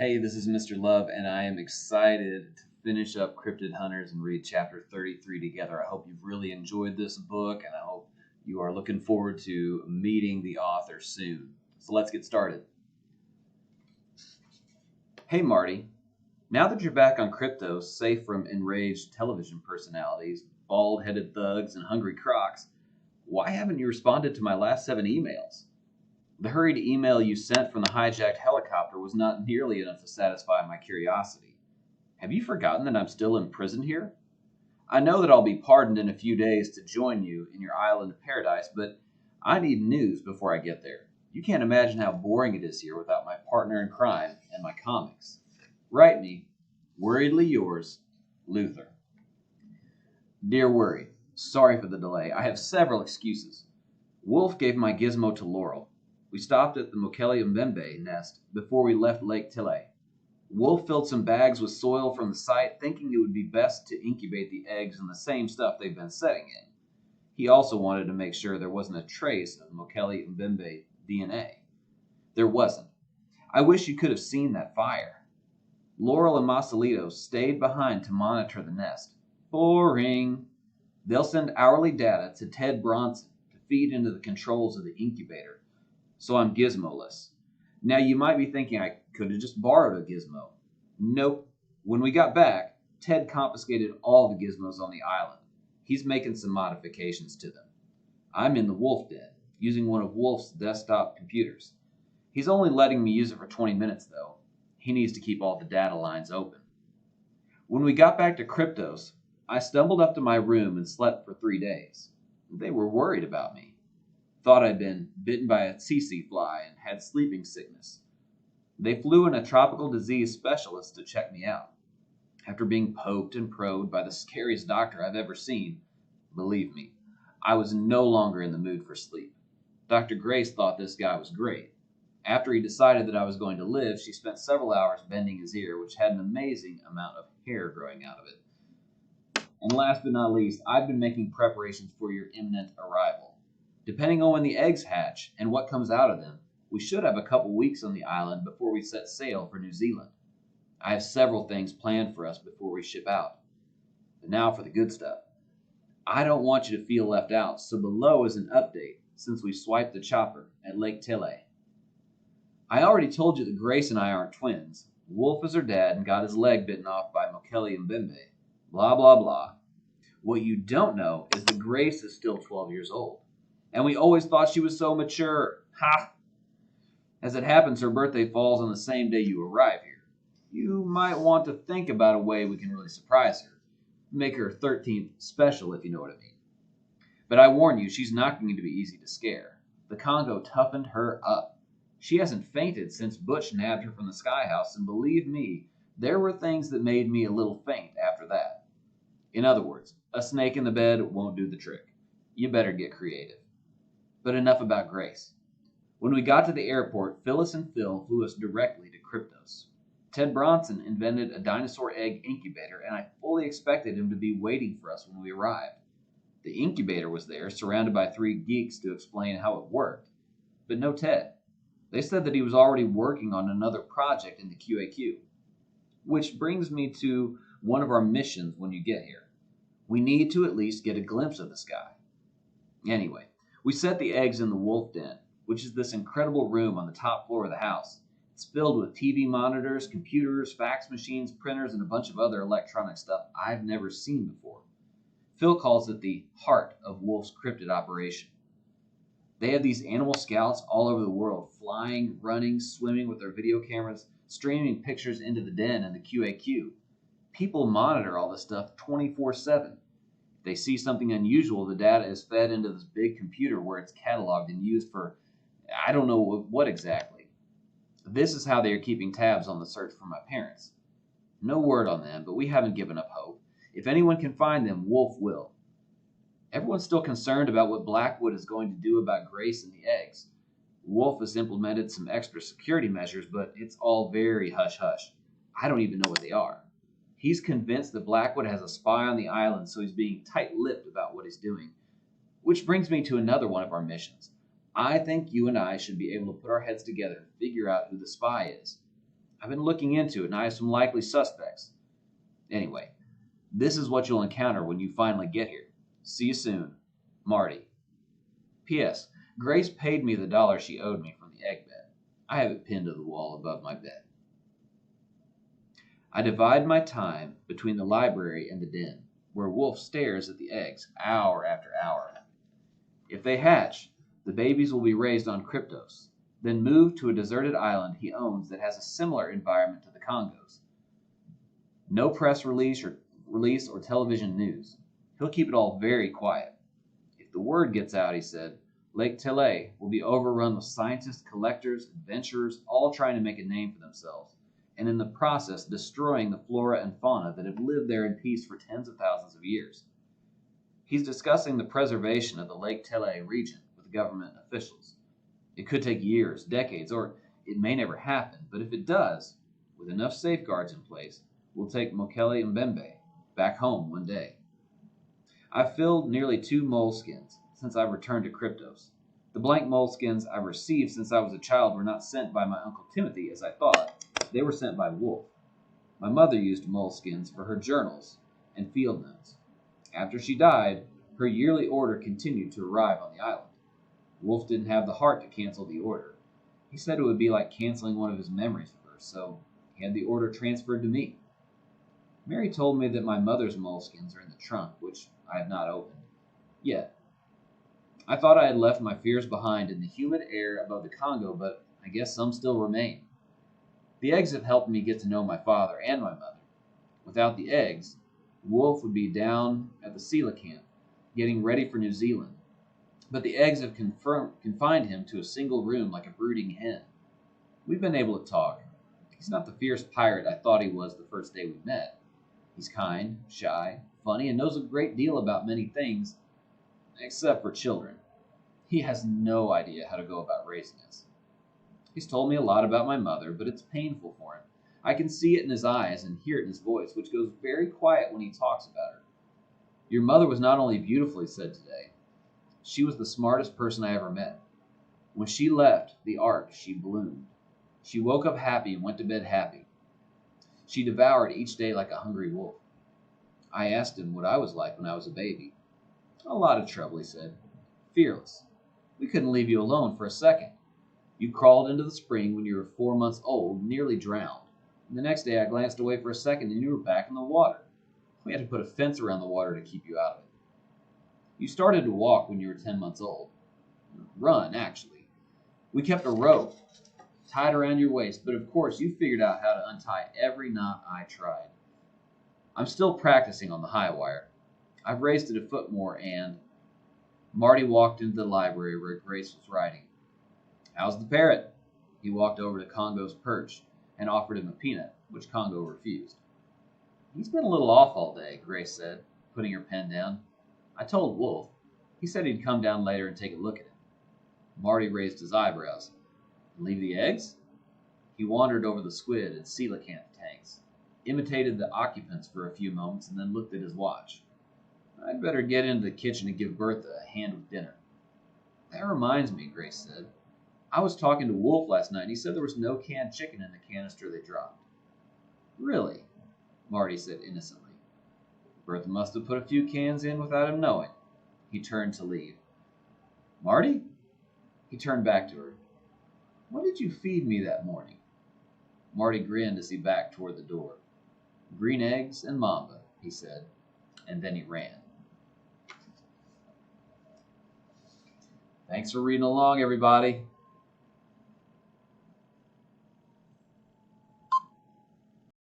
Hey, this is Mr. Love, and I am excited to finish up Cryptid Hunters and read chapter 33 together. I hope you've really enjoyed this book, and I hope you are looking forward to meeting the author soon. So let's get started. Hey, Marty. Now that you're back on Kryptos, safe from enraged television personalities, bald-headed thugs, and hungry crocs, why haven't you responded to my last 7 emails? The hurried email you sent from the hijacked helicopter was not nearly enough to satisfy my curiosity. Have you forgotten that I'm still imprisoned here? I know that I'll be pardoned in a few days to join you in your island of paradise, but I need news before I get there. You can't imagine how boring it is here without my partner in crime and my comics. Write me, worriedly yours, Luther. Dear Worry, sorry for the delay. I have several excuses. Wolf gave my gizmo to Laurel. We stopped at the Mokele-mbembe nest before we left Lake Tille. Wolf filled some bags with soil from the site, thinking it would be best to incubate the eggs in the same stuff they've been setting in. He also wanted to make sure there wasn't a trace of Mokele-mbembe DNA. There wasn't. I wish you could have seen that fire. Laurel and Masalito stayed behind to monitor the nest. Boring. They'll send hourly data to Ted Bronson to feed into the controls of the incubator, so I'm gizmoless. Now you might be thinking I could have just borrowed a gizmo. Nope. When we got back, Ted confiscated all the gizmos on the island. He's making some modifications to them. I'm in the Wolf Den, using one of Wolf's desktop computers. He's only letting me use it for 20 minutes, though. He needs to keep all the data lines open. When we got back to Kryptos, I stumbled up to my room and slept for 3 days. They were worried about me. Thought I'd been bitten by a tsetse fly and had sleeping sickness. They flew in a tropical disease specialist to check me out. After being poked and probed by the scariest doctor I've ever seen, believe me, I was no longer in the mood for sleep. Dr. Grace thought this guy was great. After he decided that I was going to live, she spent several hours bending his ear, which had an amazing amount of hair growing out of it. And last but not least, I've been making preparations for your imminent arrival. Depending on when the eggs hatch and what comes out of them, we should have a couple weeks on the island before we set sail for New Zealand. I have several things planned for us before we ship out. But now for the good stuff. I don't want you to feel left out, so below is an update since we swiped the chopper at Lake Tille. I already told you that Grace and I aren't twins. Wolf is her dad and got his leg bitten off by Mokele-mbembe. Blah, blah, blah. What you don't know is that Grace is still 12 years old. And we always thought she was so mature. Ha! As it happens, her birthday falls on the same day you arrive here. You might want to think about a way we can really surprise her. Make her 13th special, if you know what I mean. But I warn you, she's not going to be easy to scare. The Congo toughened her up. She hasn't fainted since Butch nabbed her from the sky house, and believe me, there were things that made me a little faint after that. In other words, a snake in the bed won't do the trick. You better get creative. But enough about Grace. When we got to the airport, Phyllis and Phil flew us directly to Kryptos. Ted Bronson invented a dinosaur egg incubator, and I fully expected him to be waiting for us when we arrived. The incubator was there, surrounded by 3 geeks to explain how it worked. But no Ted. They said that he was already working on another project in the QAQ. Which brings me to one of our missions when you get here. We need to at least get a glimpse of the sky. Anyway, we set the eggs in the Wolf Den, which is this incredible room on the top floor of the house. It's filled with TV monitors, computers, fax machines, printers, and a bunch of other electronic stuff I've never seen before. Phil calls it the heart of Wolf's cryptid operation. They have these animal scouts all over the world, flying, running, swimming with their video cameras, streaming pictures into the den and the QAQ. People monitor all this stuff 24/7. If they see something unusual, the data is fed into this big computer where it's cataloged and used for, I don't know what exactly. This is how they are keeping tabs on the search for my parents. No word on them, but we haven't given up hope. If anyone can find them, Wolf will. Everyone's still concerned about what Blackwood is going to do about Grace and the eggs. Wolf has implemented some extra security measures, but it's all very hush-hush. I don't even know what they are. He's convinced that Blackwood has a spy on the island, so he's being tight-lipped about what he's doing. Which brings me to another one of our missions. I think you and I should be able to put our heads together and figure out who the spy is. I've been looking into it, and I have some likely suspects. Anyway, this is what you'll encounter when you finally get here. See you soon. Marty. P.S. Grace paid me the $1 she owed me from the egg bed. I have it pinned to the wall above my bed. I divide my time between the library and the den, where Wolf stares at the eggs hour after hour. If they hatch, the babies will be raised on Kryptos, then moved to a deserted island he owns that has a similar environment to the Congos. No press release or television news. He'll keep it all very quiet. If the word gets out, he said, Lake Tele will be overrun with scientists, collectors, adventurers, all trying to make a name for themselves, and in the process destroying the flora and fauna that have lived there in peace for tens of thousands of years. He's discussing the preservation of the Lake Tele region with government officials. It could take years, decades, or it may never happen, but if it does, with enough safeguards in place, we'll take Mokele Mbembe back home one day. I've filled nearly 2 moleskins since I returned to Kryptos. The blank moleskins I've received since I was a child were not sent by my Uncle Timothy as I thought. They were sent by Wolf. My mother used moleskins for her journals and field notes. After she died, her yearly order continued to arrive on the island. Wolf didn't have the heart to cancel the order. He said it would be like canceling one of his memories first, so he had the order transferred to me. Mary told me that my mother's moleskins are in the trunk, which I have not opened yet. I thought I had left my fears behind in the humid air above the Congo, but I guess some still remain. The eggs have helped me get to know my father and my mother. Without the eggs, Wolf would be down at the Sela camp, getting ready for New Zealand. But the eggs have confined him to a single room like a brooding hen. We've been able to talk. He's not the fierce pirate I thought he was the first day we met. He's kind, shy, funny, and knows a great deal about many things, except for children. He has no idea how to go about raising us. He's told me a lot about my mother, but it's painful for him. I can see it in his eyes and hear it in his voice, which goes very quiet when he talks about her. Your mother was not only beautiful, he said today. She was the smartest person I ever met. When she left the Ark, she bloomed. She woke up happy and went to bed happy. She devoured each day like a hungry wolf. I asked him what I was like when I was a baby. A lot of trouble, he said. Fearless. We couldn't leave you alone for a second. You crawled into the spring when you were 4 months old, nearly drowned. And the next day I glanced away for a second and you were back in the water. We had to put a fence around the water to keep you out of it. You started to walk when you were 10 months old. Run, actually. We kept a rope tied around your waist, but of course you figured out how to untie every knot I tried. I'm still practicing on the high wire. I've raised it a foot more, and Marty walked into the library where Grace was writing. How's the parrot? He walked over to Congo's perch and offered him a peanut, which Congo refused. He's been a little off all day, Grace said, putting her pen down. I told Wolf. He said he'd come down later and take a look at him. Marty raised his eyebrows. Leave the eggs? He wandered over the squid and coelacanth tanks, imitated the occupants for a few moments, and then looked at his watch. I'd better get into the kitchen and give Bertha a hand with dinner. That reminds me, Grace said. I was talking to Wolf last night, and he said there was no canned chicken in the canister they dropped. Really? Marty said innocently. Bertha must have put a few cans in without him knowing. He turned to leave. Marty? He turned back to her. What did you feed me that morning? Marty grinned as he backed toward the door. Green eggs and mamba, he said, and then he ran. Thanks for reading along, everybody.